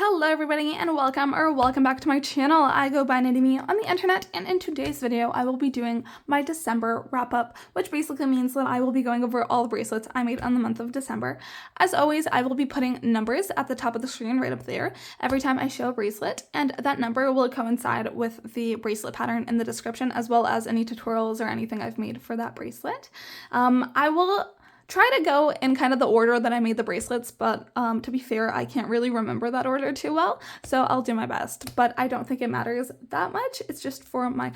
Hello everybody and welcome back to my channel. I go by Nadimi on the internet, and in today's video I will be doing my December wrap up, which basically means that I will be going over all the bracelets I made on the month of December. As always, I will be putting numbers at the top of the screen right up there every time I show a bracelet, and that number will coincide with the bracelet pattern in the description, as well as any tutorials or anything I've made for that bracelet. I will try to go in kind of the order that I made the bracelets, but to be fair, I can't really remember that order too well, so I'll do my best. But I don't think it matters that much. It's just for my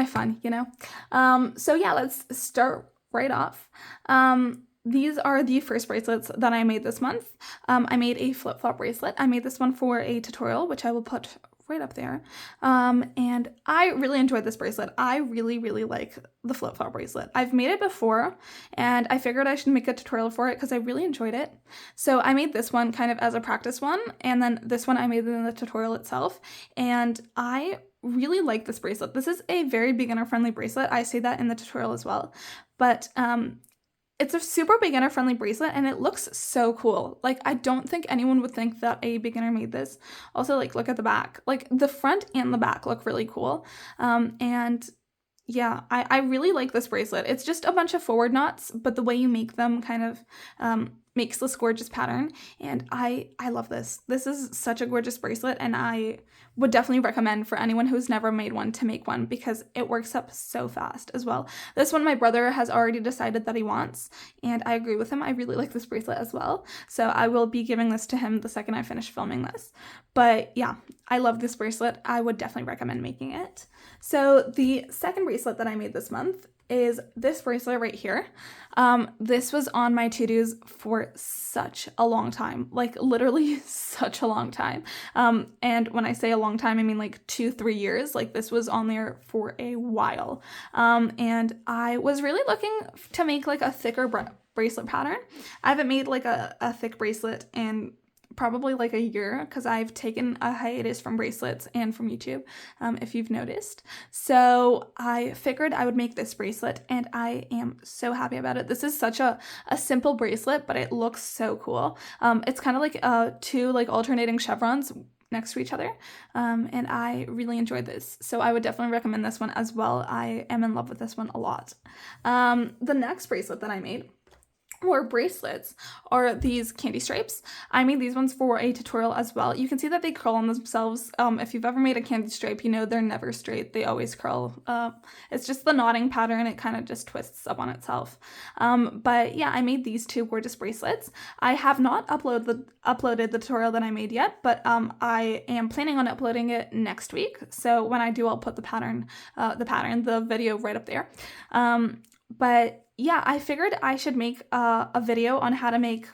fun, you know? So yeah, let's start right off. These are the first bracelets that I made this month. I made a flip-flop bracelet. I made this one for a tutorial, which I will put right up there. And I really enjoyed this bracelet. I really like the flip-flop bracelet. I've made it before, and I figured I should make a tutorial for it because I really enjoyed it. So I made this one kind of as a practice one, and then this one I made in the tutorial itself, and I really like this bracelet. This is a very beginner-friendly bracelet. I say that in the tutorial as well, but it's a super beginner-friendly bracelet, and it looks so cool. Like, I don't think anyone would think that a beginner made this. Also, like, look at the back. Like, the front and the back look really cool. And yeah, I really like this bracelet. It's just a bunch of forward knots, but the way you make them kind of makes this gorgeous pattern, and I love this. This is such a gorgeous bracelet, and I would definitely recommend for anyone who's never made one to make one because it works up so fast as well. This one my brother has already decided that he wants, and I agree with him. I really like this bracelet as well, so I will be giving this to him the second I finish filming this. But yeah, I love this bracelet. I would definitely recommend making it. So the second bracelet that I made this month is this bracelet right here. This was on my to-dos for such a long time, like literally such a long time. And when I say a long time, I mean like 2-3 years. Like, this was on there for a while. And I was really looking to make like a thicker bracelet pattern. I haven't made like a thick bracelet in probably like a year because I've taken a hiatus from bracelets and from YouTube, if you've noticed. So I figured I would make this bracelet, and I am so happy about it. This is such a simple bracelet, but it looks so cool. It's kind of like two like alternating chevrons next to each other, and I really enjoyed this, so I would definitely recommend this one as well. I am in love with this one a lot. The next bracelet that I made, or bracelets, are these candy stripes. I made these ones for a tutorial as well. You can see that they curl on themselves. If you've ever made a candy stripe, you know they're never straight. They always curl. It's just the knotting pattern. It kind of just twists up on itself. But yeah, I made these two gorgeous bracelets. I have not uploaded the tutorial that I made yet, but I am planning on uploading it next week. So when I do, I'll put the video right up there. But yeah, I figured I should make a video on how to make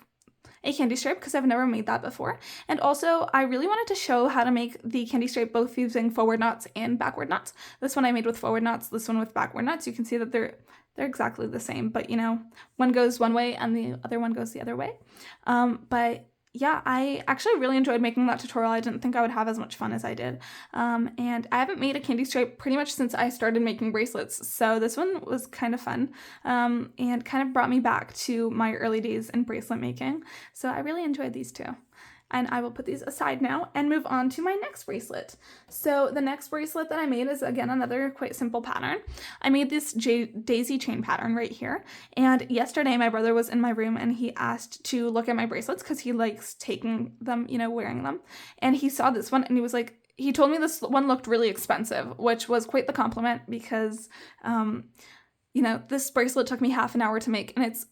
a candy stripe because I've never made that before. And also, I really wanted to show how to make the candy stripe both using forward knots and backward knots. This one I made with forward knots, this one with backward knots. You can see that they're exactly the same, but you know, one goes one way and the other one goes the other way. But yeah, I actually really enjoyed making that tutorial. I didn't think I would have as much fun as I did. And I haven't made a candy stripe pretty much since I started making bracelets, so this one was kind of fun, and kind of brought me back to my early days in bracelet making. So I really enjoyed these two. And I will put these aside now and move on to my next bracelet. So the next bracelet that I made is, again, another quite simple pattern. I made this daisy chain pattern right here. And yesterday my brother was in my room and he asked to look at my bracelets because he likes taking them, you know, wearing them. And he saw this one and he was like, he told me this one looked really expensive, which was quite the compliment because, you know, this bracelet took me half an hour to make, and it's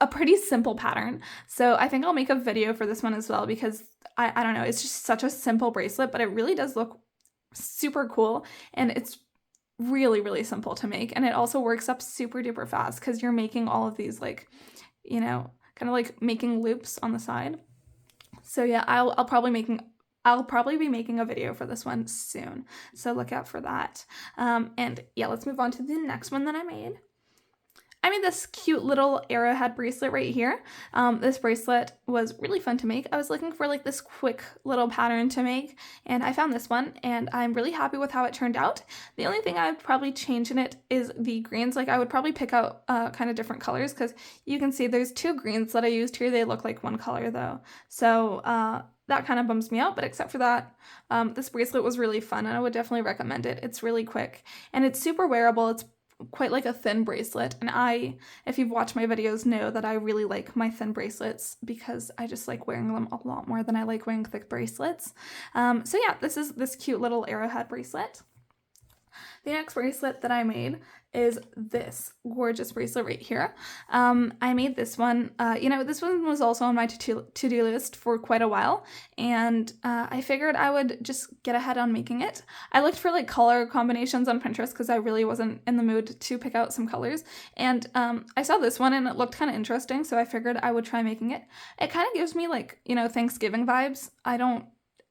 a pretty simple pattern. So I think I'll make a video for this one as well because I don't know, it's just such a simple bracelet, but it really does look super cool, and it's really simple to make, and it also works up super duper fast because you're making all of these, like, you know, kind of like making loops on the side. So yeah, I'll probably be making a video for this one soon, so look out for that. And yeah, let's move on to the next one that I made. I made this cute little arrowhead bracelet right here. This bracelet was really fun to make. I was looking for like this quick little pattern to make, and I found this one, and I'm really happy with how it turned out. The only thing I would probably change in it is the greens. Like, I would probably pick out kind of different colors because you can see there's two greens that I used here. They look like one color though. So that kind of bums me out, but except for that, this bracelet was really fun and I would definitely recommend it. It's really quick and it's super wearable. It's quite like a thin bracelet, and if you've watched my videos, know that I really like my thin bracelets because I just like wearing them a lot more than I like wearing thick bracelets. So yeah, this is this cute little arrowhead bracelet. The next bracelet that I made is this gorgeous bracelet right here. I made this one, this one was also on my to-do list for quite a while, and I figured I would just get ahead on making it. I looked for like color combinations on Pinterest because I really wasn't in the mood to pick out some colors, and I saw this one and it looked kind of interesting, so I figured I would try making it. It kind of gives me like, Thanksgiving vibes.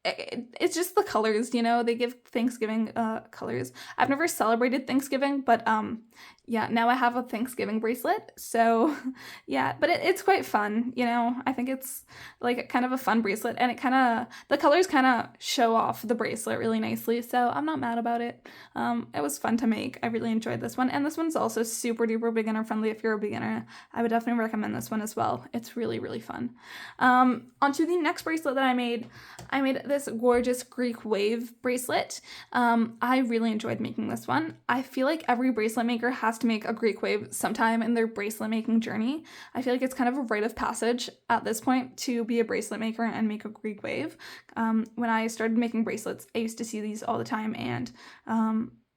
It's just the colors, they give Thanksgiving colors. I've never celebrated Thanksgiving, but yeah, now I have a Thanksgiving bracelet, so yeah, but it's quite fun, I think it's like kind of a fun bracelet, and the colors kind of show off the bracelet really nicely, so I'm not mad about it. It was fun to make. I really enjoyed this one, and this one's also super duper beginner friendly. If you're a beginner, I would definitely recommend this one as well. It's really, really fun. Onto the next bracelet that I made this gorgeous Greek wave bracelet. I really enjoyed making this one. I feel like every bracelet maker has to make a Greek wave sometime in their bracelet making journey. I feel like it's kind of a rite of passage at this point to be a bracelet maker and make a Greek wave. When I started making bracelets, I used to see these all the time, and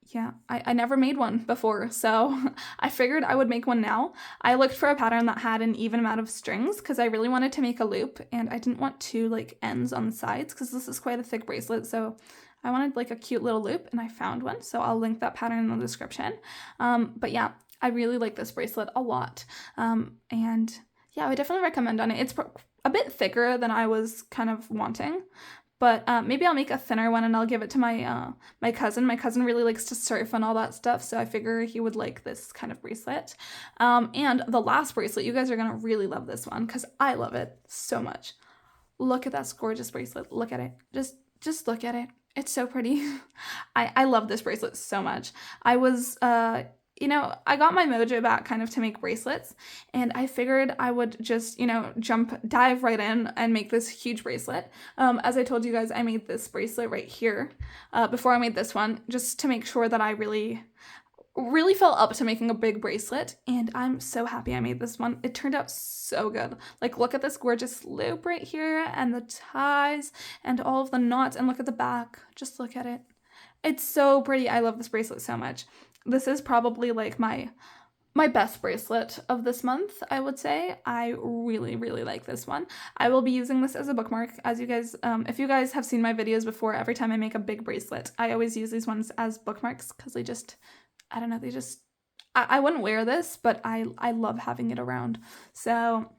yeah, I never made one before, so I figured I would make one now. I looked for a pattern that had an even amount of strings because I really wanted to make a loop, and I didn't want two like ends on the sides because this is quite a thick bracelet, so I wanted like a cute little loop, and I found one, so I'll link that pattern in the description. But yeah, I really like this bracelet a lot, and yeah, I would definitely recommend on it. It's a bit thicker than I was kind of wanting, but maybe I'll make a thinner one and I'll give it to my my cousin. My cousin really likes to surf and all that stuff, so I figure he would like this kind of bracelet. And the last bracelet, you guys are gonna really love this one because I love it so much. Look at that gorgeous bracelet. Look at it. Just look at it. It's so pretty. I love this bracelet so much. I was I got my mojo back kind of to make bracelets, and I figured I would just, dive right in and make this huge bracelet. As I told you guys, I made this bracelet right here before I made this one, just to make sure that I really felt up to making a big bracelet, and I'm so happy I made this one. It turned out so good. Like, look at this gorgeous loop right here, and the ties, and all of the knots, and look at the back. Just look at it. It's so pretty. I love this bracelet so much. This is probably like my best bracelet of this month, I would say. I really, really like this one. I will be using this as a bookmark. As you guys, if you guys have seen my videos before, every time I make a big bracelet, I always use these ones as bookmarks because they just, I don't know, I wouldn't wear this, but I love having it around. So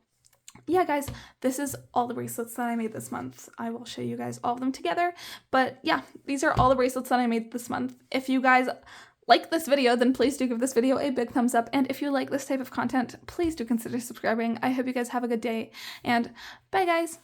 yeah, guys, this is all the bracelets that I made this month. I will show you guys all of them together. But yeah, these are all the bracelets that I made this month. If you guys like this video, then please do give this video a big thumbs up. And if you like this type of content, please do consider subscribing. I hope you guys have a good day, and bye, guys.